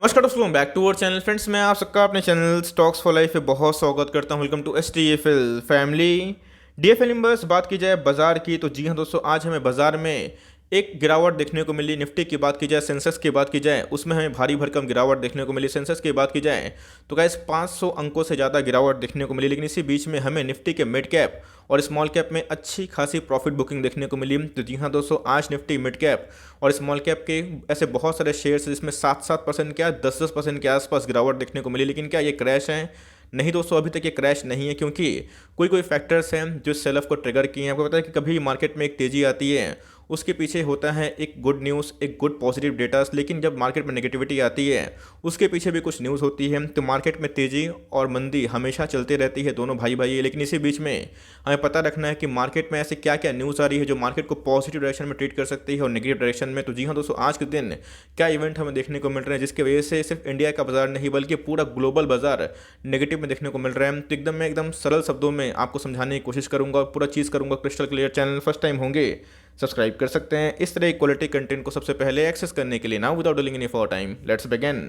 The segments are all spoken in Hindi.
नमस्कार दोस्तों, back to our channel friends. मैं आप सबका अपने चैनल स्टॉक्स फॉर लाइफ पे बहुत स्वागत करता हूं। Welcome to STFL family. DFL members, बात की जाए बाजार की तो जी हां दोस्तों, आज हमें बाजार में एक गिरावट देखने को मिली। निफ्टी की बात की जाए, सेंसेक्स की बात की जाए, उसमें हमें भारी भरकम गिरावट देखने को मिली। सेंसेक्स की बात की जाए तो गाइस 500 अंकों से ज़्यादा गिरावट देखने को मिली, लेकिन इसी बीच में हमें निफ्टी के मिड कैप और स्मॉल कैप में अच्छी खासी प्रॉफिट बुकिंग देखने को मिली। तो जी हाँ दोस्तों, आज निफ्टी, मिड कैप और स्मॉल कैप के ऐसे बहुत सारे शेयर्स जिसमें 7-7% क्या 10-10% के आसपास गिरावट देखने को मिली। लेकिन क्या ये क्रैश है? नहीं दोस्तों, अभी तक ये क्रैश नहीं है, क्योंकि कोई कोई फैक्टर्स हैं जो सेल ऑफ को ट्रिगर किए हैं। आपको पता है कि कभी मार्केट में एक तेज़ी आती है, उसके पीछे होता है एक गुड न्यूज़, एक गुड पॉजिटिव डेटा। लेकिन जब मार्केट में नेगेटिविटी आती है, उसके पीछे भी कुछ न्यूज़ होती है। तो मार्केट में तेज़ी और मंदी हमेशा चलती रहती है, दोनों भाई भाई है। लेकिन इसी बीच में हमें पता रखना है कि मार्केट में ऐसे क्या क्या न्यूज़ आ रही है जो मार्केट को पॉजिटिव डायरेक्शन में ट्रीट कर सकती है और नेगेटिव डायरेक्शन में। तो जी हाँ दोस्तों, आज के दिन क्या इवेंट हमें देखने को मिल रहे हैं जिसकी वजह से सिर्फ इंडिया का बाजार नहीं बल्कि पूरा ग्लोबल बाजार नेगेटिव में देखने को मिल रहा है। तो मैं एकदम सरल शब्दों में आपको समझाने की कोशिश करूंगा, पूरा चीज़ करूंगा crystal clear. Channel first time होंगे, सब्सक्राइब कर सकते हैं इस तरह क्वालिटी कंटेंट को सबसे पहले एक्सेस करने के लिए। Now without dealing any for time, let's begin.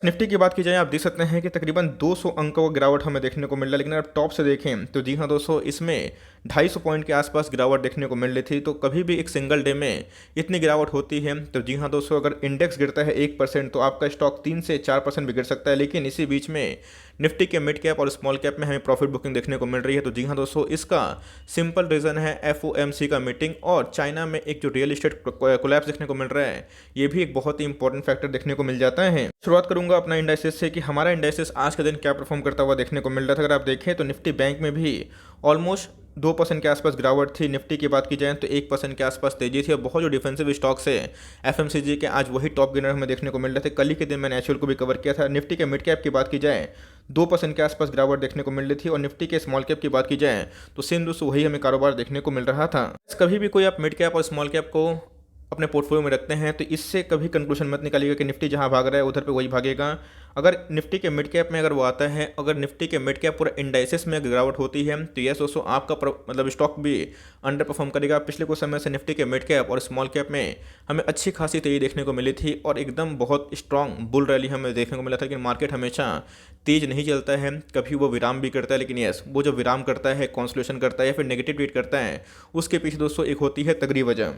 Nifty की बात की जाए, आप देख सकते हैं कि तकरीबन 200 अंकों का गिरावट हमें देखने को मिल रहा है। लेकिन अगर टॉप से देखें तो जी हाँ दोस्तों, इसमें 250 पॉइंट के आसपास गिरावट देखने को मिल रही थी। तो कभी भी एक सिंगल डे में इतनी गिरावट होती है तो जी हाँ दोस्तों, अगर इंडेक्स गिरता है 1% तो आपका स्टॉक 3 से 4% भी गिर सकता है। लेकिन इसी बीच में निफ्टी के मिड कैप और स्मॉल कैप में हमें प्रॉफिट बुकिंग देखने को मिल रही है। तो जी हाँ दोस्तों, इसका सिंपल रीज़न है FOMC का मीटिंग और चाइना में एक जो रियल इस्टेट कोलैप्स देखने को मिल रहा है, ये भी एक बहुत ही इंपॉर्टेंट फैक्टर देखने को मिल जाता है। शुरुआत करूंगा अपना इंडाइसिस से कि हमारा इंडाइसिस आज के दिन क्या परफॉर्म करता हुआ देखने को मिल रहा था। अगर आप देखें तो निफ्टी बैंक में भी ऑलमोस्ट 2% के आसपास गिरावट थी। निफ्टी की बात की जाए तो 1% के आसपास तेजी थी। और बहुत जो डिफेंसिव स्टॉक्स है FMCG के, आज वही टॉप गेनर हमें देखने को मिल रहे थे। कल ही के दिन मैंने एचयूएल को भी कवर किया था। निफ्टी के मिड कैप की बात की जाए 2% के आसपास गिरावट देखने को मिल रही थी और निफ्टी के स्मॉल कैप की बात की जाए तो सेम दोस्तों वही हमें कारोबार देखने को मिल रहा था। कभी भी कोई आप मिड कैप और स्मॉल कैप को अपने पोर्टफोलियो में रखते हैं तो इससे कभी कंक्लूजन मत निकालिएगा कि निफ्टी जहां भाग रहा है उधर पे वही भागेगा। अगर निफ्टी के मिड कैप में अगर वो आता है, अगर निफ्टी के मिड कैप पूरा इंडाइसिस में गिरावट होती है तो यस दोस्तों, आपका मतलब स्टॉक भी अंडर परफॉर्म करेगा। पिछले कुछ समय से निफ्टी के मिड कैप और स्मॉल कैप में हमें अच्छी खासी तेजी देखने को मिली थी और एकदम बहुत स्ट्रॉन्ग बुल रैली हमें देखने को मिला था। लेकिन मार्केट हमेशा तेज नहीं चलता है, कभी वो विराम भी करता है। लेकिन यस, वो जब विराम करता है, कॉन्सोलेशन करता है या फिर नेगेटिव ट्रीट करता है, उसके पीछे दोस्तों एक होती है तगड़ी वजह।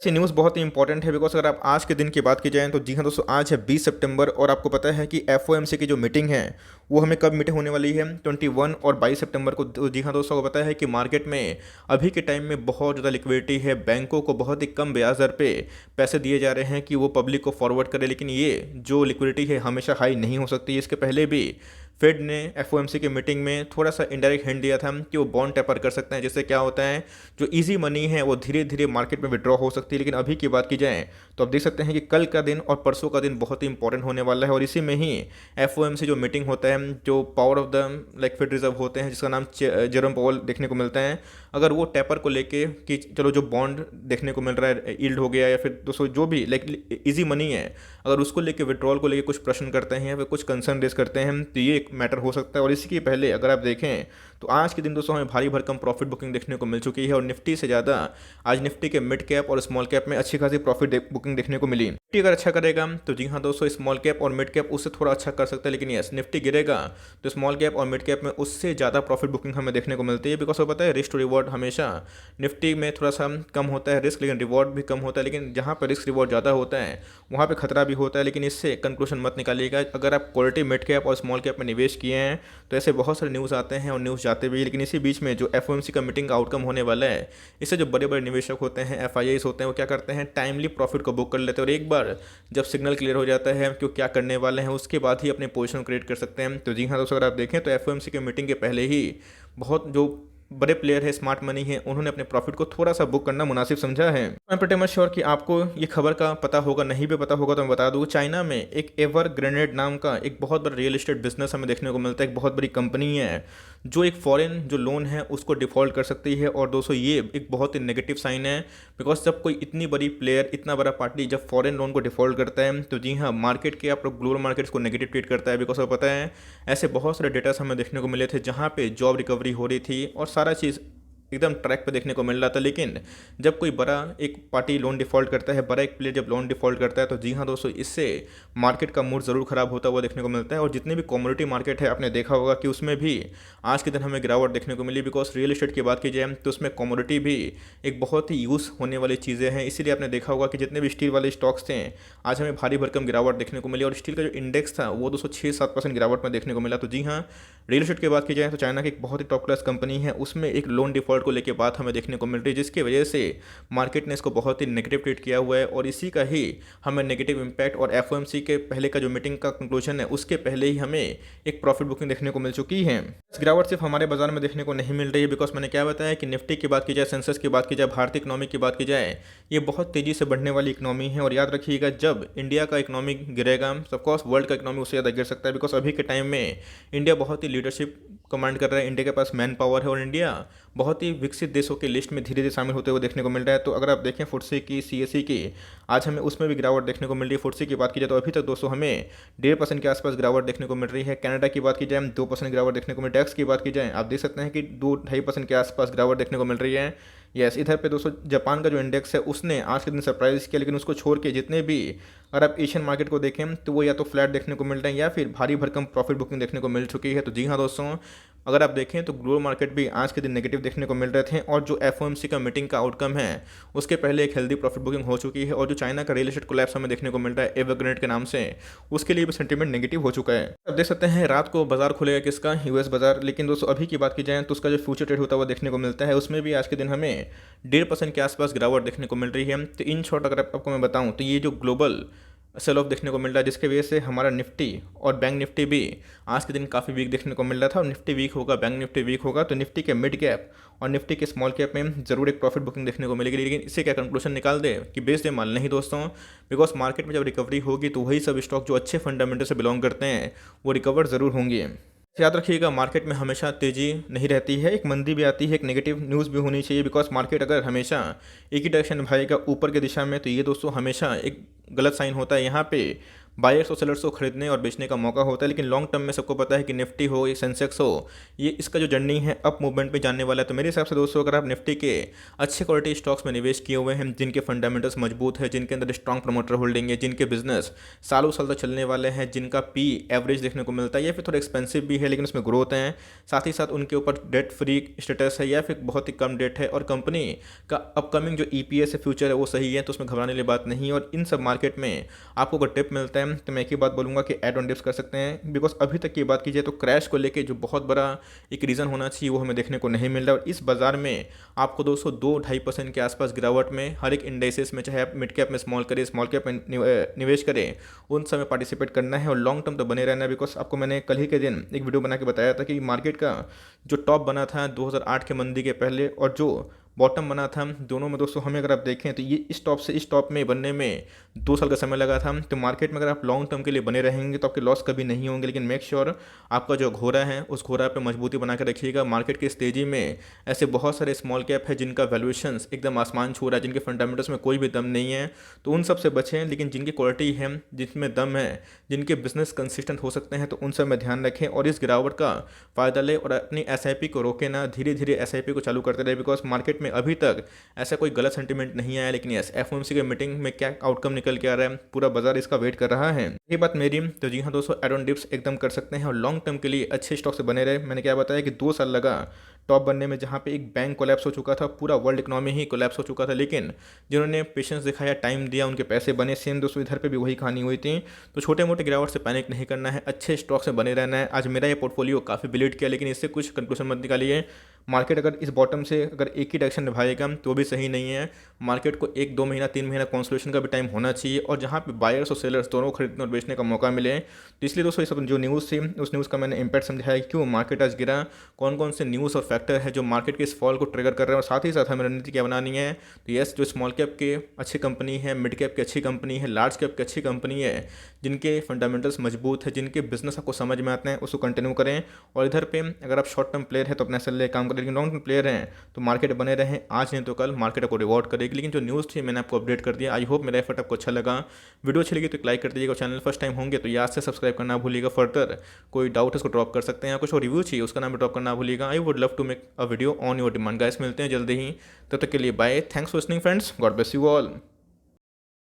ये न्यूज़ बहुत ही इंपॉर्टेंट है बिकॉज अगर आप आज के दिन की बात की जाए तो जी हाँ दोस्तों, आज है 20 सितंबर और आपको पता है कि FOMC की जो मीटिंग है वो हमें कब मीटिंग होने वाली है, 21 और 22 सितंबर को। तो जी हाँ दोस्तों, को पता है कि मार्केट में अभी के टाइम में बहुत ज़्यादा लिक्विडिटी है। बैंकों को बहुत ही कम ब्याज दर पे पैसे दिए जा रहे हैं कि वो पब्लिक को फॉरवर्ड करे। लेकिन ये जो लिक्विडिटी है हमेशा हाई नहीं हो सकती। इसके पहले भी फेड ने FOMC की मीटिंग में थोड़ा सा इनडायरेक्ट हिंट दिया था कि वो बॉन्ड टेपर कर सकते हैं, जिससे क्या होता है जो इजी मनी है वो धीरे धीरे मार्केट में विड्रॉ हो सकती है। लेकिन अभी की बात की जाए तो आप देख सकते हैं कि कल का दिन और परसों का दिन बहुत ही इंपॉर्टेंट होने वाला है और इसी में ही FOMC जो मीटिंग होता है, जो power of the like Fed reserve होते हैं जिसका नाम जेरोम पावेल देखने को मिलता है, अगर वो टेपर को लेके कि चलो जो बॉन्ड देखने को मिल रहा है यील्ड हो गया या फिर दोस्तों जो भी लाइक इजी मनी है, अगर उसको लेके विड्रॉल को लेके कुछ प्रश्न करते हैं या फिर कुछ कंसर्न रेज करते हैं तो ये एक मैटर हो सकता है। और इसी के पहले अगर आप देखें तो आज के दिन दोस्तों हमें भारी भरकम प्रॉफिट बुकिंग देखने को मिल चुकी है और निफ्टी से ज़्यादा आज निफ्टी के मिड कैप और स्मॉल कैप में अच्छी खासी प्रॉफिट बुकिंग देखने को मिली। निफ्टी अगर अच्छा करेगा तो जी हाँ दोस्तों, स्मॉल कैप और मिड कैप उससे थोड़ा अच्छा कर सकता है। लेकिन यस, निफ्टी गिरेगा तो स्मॉल कैप और मिड कैप में उससे ज़्यादा प्रॉफिट बुकिंग हमें देखने को मिलती है। बिकॉज वो पता है रिस्क टू रिवॉर्ड हमेशा निफ्टी में थोड़ा सा कम होता है रिस्क, लेकिन रिवॉर्ड भी कम होता है। लेकिन जहाँ पर रिस्क रिवॉर्ड ज़्यादा होता है वहाँ पर खतरा भी होता है। लेकिन इससे कंक्लूजन मत निकालिएगा। अगर आप क्वालिटी मिड कैप और स्मॉल कैप में निवेश किए हैं तो ऐसे बहुत सारे न्यूज़ आते हैं और न्यूज़ जाते भी। लेकिन इसी बीच में जो FOMC का मीटिंग का आउटकम होने वाला है, इससे जो बड़े बड़े निवेशक होते हैं, FIIs होते हैं, वो क्या करते हैं, टाइमली प्रॉफिट को बुक कर लेते हैं और एक बार जब सिग्नल क्लियर हो जाता है कि क्या करने वाले हैं उसके बाद ही अपने पोजीशन क्रिएट कर सकते हैं। तो जी हाँ दोस्तों, अगर आप देखें तो FOMC के मीटिंग के पहले ही बहुत जो बड़े प्लेयर है, स्मार्ट मनी है, उन्होंने अपने प्रॉफिट को थोड़ा सा बुक करना मुनासिब समझा है। मैं प्रीटी मच श्योर कि आपको ये खबर का पता होगा, नहीं भी पता होगा तो मैं बता दूँ। चाइना में एक एवर ग्रेनेड नाम का एक बहुत बड़ा रियल एस्टेट बिजनेस हमें देखने को मिलता है। एक बहुत बड़ी कंपनी है जो एक फॉरेन जो लोन है उसको डिफ़ॉल्ट कर सकती है। और दोस्तों ये एक बहुत ही नेगेटिव साइन है बिकॉज जब कोई इतनी बड़ी प्लेयर, इतना बड़ा पार्टी जब फॉरेन लोन को डिफ़ॉल्ट करता है तो जी हाँ, मार्केट के आप ग्लोबल मार्केट्स को नेगेटिव ट्रीट करता है। बिकॉज आपको पता है ऐसे बहुत सारे डेटास हमें देखने को मिले थे जहाँ पे जॉब रिकवरी हो रही थी और सारा चीज़ एकदम ट्रैक पे देखने को मिल रहा था। लेकिन जब कोई बड़ा एक पार्टी लोन डिफ़ॉल्ट करता है, बड़ा एक प्लेयर जब लोन डिफ़ॉल्ट करता है, तो जी हाँ दोस्तों, इससे मार्केट का मूड ज़रूर ख़राब होता हुआ देखने को मिलता है। और जितने भी कमोडिटी मार्केट है, आपने देखा होगा कि उसमें भी आज के दिन हमें गिरावट देखने को मिली। बिकॉज रियल एस्टेट की बात की जाए तो उसमें कमोडिटी भी एक बहुत ही यूज़ होने वाली चीज़ें हैं। इसीलिए आपने देखा होगा कि जितने भी स्टील वाले स्टॉक्स थे, आज हमें भारी भरकम गिरावट देखने को मिली। और स्टील का जो इंडेक्स था वो 206-7% गिरावट में देखने को मिला। तो जी हाँ, रियल एस्टेट की बात की जाए तो चाइना की एक बहुत ही टॉप क्लास कंपनी है, उसमें एक लोन डिफॉल्ट को लेकर बात हमें देखने को मिल रही है, जिसकी वजह से मार्केट ने इसको बहुत ही नेगेटिव ट्रीट किया हुआ है। और इसी का ही हमें नेगेटिव इम्पैक्ट, और एफओएमसी के पहले का जो मीटिंग का कंक्लूजन है उसके पहले ही हमें एक प्रॉफिट बुकिंग देखने को मिल चुकी है। इस गिरावट सिर्फ हमारे बाजार में देखने को नहीं मिल रही है, बिकॉज मैंने क्या बताया कि निफ्टी की बात की जाए, सेंसेक्स की बात की जाए, भारतीय इकोनॉमी की बात की जाए, ये बहुत तेज़ी से बढ़ने वाली इकोनॉमी है। और याद रखिएगा, जब इंडिया का इकोनॉमी गिरेगा, ऑफकोर्स वर्ल्ड का इकोनॉमी उससे ज़्यादा गिर सकता है। बिकॉज अभी के टाइम में इंडिया बहुत ही लीडरशिप कमांड कर रहा है, इंडिया के पास मैन पावर है, और इंडिया बहुत ही विकसित देशों की लिस्ट में धीरे धीरे शामिल होते हुए देखने को मिल रहा है। तो अगर आप देखें फुटसे की, सीएसई की, आज हमें उसमें भी गिरावट देखने को मिल रही है। फुटसे की बात की जाए तो अभी तक दोस्तों हमें 1.5% के आसपास गिरावट देखने को मिल रही है। कनाडा की बात की जाए 2% गिरावट देखने को मिल रही है। डेक्स की बात की जाए आप देख सकते हैं कि 2-2.5% के आसपास गिरावट देखने को मिल रही है। यस, इधर पे दोस्तों जापान का जो इंडेक्स है उसने आज के दिन सरप्राइज किया, लेकिन उसको छोड़ के जितने भी अगर आप एशियन मार्केट को देखें तो वो या तो फ्लैट देखने को मिल रहे हैं या फिर भारी भरकम प्रॉफिट बुकिंग देखने को मिल चुकी है। तो जी हाँ दोस्तों, अगर आप देखें तो ग्लोबल मार्केट भी आज के दिन नेगेटिव देखने को मिल रहे थे। और जो एफओएमसी का मीटिंग का आउटकम है उसके पहले एक हेल्दी प्रॉफिट बुकिंग हो चुकी है। और जो चाइना का रियल एस्टेट कोलैप्स हमें देखने को मिल रहा है एवरग्रेनेड के नाम से, उसके लिए भी सेंटीमेंट नेगेटिव हो चुका है। अब देख सकते हैं रात को बाजार खुलेगा किसका, यूएस बाजार। लेकिन दोस्तों अभी की बात की जाए तो उसका जो फ्यूचर ट्रेड होता हुआ देखने को मिलता है, उसमें भी आज के दिन हमें 1.5% के आसपास गिरावट देखने को मिल रही है। तो इन शॉर्ट अगर आपको मैं बताऊं तो ये जो ग्लोबल सेल ऑफ देखने को मिल रहा है, जिसकी वजह से हमारा निफ्टी और बैंक निफ्टी भी आज के दिन काफ़ी वीक देखने को मिल रहा था। और निफ्टी वीक होगा, बैंक निफ्टी वीक होगा, तो निफ्टी के मिड कैप और निफ्टी के स्मॉल कैप में जरूर एक प्रॉफिट बुकिंग देखने को मिलेगी। लेकिन इससे क्या कंक्लूजन निकाल दे कि बेच दे माल, नहीं दोस्तों। बिकॉज मार्केट में जब रिकवरी होगी तो वही सब स्टॉक जो अच्छे फंडामेंटल से बिलोंग करते हैं वो रिकवर ज़रूर होंगे। याद रखिएगा, मार्केट में हमेशा तेज़ी नहीं रहती है, एक मंदी भी आती है, एक नेगेटिव न्यूज़ भी होनी चाहिए। बिकॉज मार्केट अगर हमेशा एक ही डायरेक्शन निभाएगा ऊपर की दिशा में, तो ये दोस्तों हमेशा एक गलत साइन होता है। यहाँ पे बायर्स और सेलर्स को खरीदने और बेचने का मौका होता है। लेकिन लॉन्ग टर्म में सबको पता है कि निफ्टी हो या सेंसेक्स हो, ये इसका जो जर्नी है अप मूवमेंट पे जाने वाला है। तो मेरे हिसाब से दोस्तों, अगर आप निफ्टी के अच्छे क्वालिटी स्टॉक्स में निवेश किए हुए हैं, जिनके फंडामेंटल्स मजबूत है, जिनके अंदर स्ट्रॉन्ग प्रमोटर होल्डिंग है, जिनके बिजनेस सालों साल तक चलने वाले हैं, जिनका पी एवरेज देखने को मिलता है या फिर थोड़ा एक्सपेंसिव भी है लेकिन उसमें ग्रोथ है, साथ ही साथ उनके ऊपर डेट फ्री स्टेटस है या फिर बहुत ही कम डेट है, और कंपनी का अपकमिंग जो ईपीएस है, फ्यूचर है, वो सही है, तो उसमें घबराने वाली बात नहीं है। और इन सब मार्केट में आपको अगर टिप मिलता है तो मैं एक ही बात बोलूँगा कि एड ऑन डिप्स कर सकते हैं। बिकॉज अभी तक की बात की जाए तो क्रैश को लेके जो बहुत बड़ा एक रीज़न होना चाहिए वो हमें देखने को नहीं मिल रहा है। और इस बाजार में आपको दोस्तों 2-2.5% के आसपास गिरावट में हर एक इंडेक्सेस में, चाहे आप मिड कैप में स्मॉल करें, स्मॉल कैप में निवेश करें, उन सब में पार्टिसिपेट करना है और लॉन्ग टर्म तो बने रहना है। बिकॉज आपको मैंने कल ही के दिन एक वीडियो बना के बताया था कि मार्केट का जो टॉप बना था 2008 के मंदी के पहले और जो बॉटम बना था, दोनों में दोस्तों हमें अगर आप देखें तो ये इस टॉप से इस टॉप में बनने में 2 साल का समय लगा था। तो मार्केट में अगर आप लॉन्ग टर्म के लिए बने रहेंगे तो आपके लॉस कभी नहीं होंगे। लेकिन मेक श्योर आपका जो घोड़ा है उस घोड़ा पे मजबूती बना के रखिएगा। मार्केट की इस तेज़ी में ऐसे बहुत सारे स्मॉल कैप है जिनका वैल्यूएशंस एकदम आसमान छू रहा है, जिनके फंडामेंटल्स में कोई भी दम नहीं है, तो उन सब से बचें। लेकिन जिनकी क्वालिटी है, जिनमें दम है, जिनके बिजनेस कंसिस्टेंट हो सकते हैं, तो उन सब में ध्यान रखें और इस गिरावट का फ़ायदा लें और अपनी एसआईपी को रोके ना, धीरे धीरे एसआईपी को चालू करते रहे। बिकॉज मार्केट में अभी तक ऐसा कोई गलत सेंटीमेंट नहीं आया। लेकिन यस, एफओएमसी के मीटिंग में क्या आउटकम निकल के आ रहा है, पूरा बाजार इसका वेट कर रहा है। ये बात मेरी, तो जी हाँ दोस्तों, एड ऑन डिप्स एकदम कर सकते हैं और लॉन्ग टर्म के लिए अच्छे स्टॉक से बने रहे। मैंने क्या बताया कि 2 साल लगा टॉप बनने में, जहाँ पे एक बैंक कोलैप्स हो चुका था, पूरा वर्ल्ड इकोनॉमी ही कोलैप्स हो चुका था। लेकिन जिन्होंने पेशेंस दिखाया, टाइम दिया, उनके पैसे बने। सेम दोस्तों इधर पे भी वही कहानी हुई थी। तो छोटे मोटे गिरावट से पैनिक नहीं करना है, अच्छे स्टॉक से बने रहना है। आज मेरा ये पोर्टफोलियो काफ़ी बिलीड किया, लेकिन इससे कुछ कंक्लूजन मत निकालिए। मार्केट अगर इस बॉटम से अगर एक ही डायरेक्शन निभाएगा तो भी सही नहीं है। मार्केट को 1-2 महीना 3 महीना कंसोलिडेशन का भी टाइम होना चाहिए, और जहाँ पे बायर्स और सेलर्स दोनों खरीदने और बेचने का मौका मिले। तो इसलिए दोस्तों ये सब जो न्यूज़ थी उस न्यूज़ का मैंने इम्पैक्ट समझाया कि क्यों मार्केट आज गिरा, कौन कौन से न्यूज़ और फैक्टर है जो मार्केट के इस फॉल को ट्रिगर कर रहे हैं, और साथ ही साथ हमें रणनीति क्या बनानी है। तो यस, जो स्मॉल कैप के अच्छी कंपनी है, मिड कैप की अच्छी कंपनी है, लार्ज कैप की अच्छी कंपनी है, जिनके फंडामेंटल्स मजबूत है, जिनके बिजनेस आपको समझ में आते हैं, उसको कंटिन्यू करें। और इधर पे अगर आप शॉर्ट टर्म प्लेयर है तो अपना सेल ले काम लेकिन लॉन्ग टर्म प्लेयर हैं तो मार्केट बने रहें, आज नहीं तो कल मार्केट आपको रिवॉर्ड करेगी। लेकिन जो न्यूज़ थी मैंने आपको अपडेट कर दिया। आई होप मेरा एफर्ट आपको अच्छा लगा। वीडियो अच्छी लगी तो एक लाइक कर दीजिएगा, चैनल फर्स्ट टाइम होंगे तो याद से सब्सक्राइब करना भूलिएगा। फर्दर कोई डाउट है उसको ड्रॉप कर सकते हैं, कुछ और रिव्यू चाहिए उसका नाम ड्रॉप करना भूलिएगा। I would love to make a video on your demand. Guys मिलते हैं जल्दी ही, तब तक के लिए bye. Thanks for listening friends, God bless you all.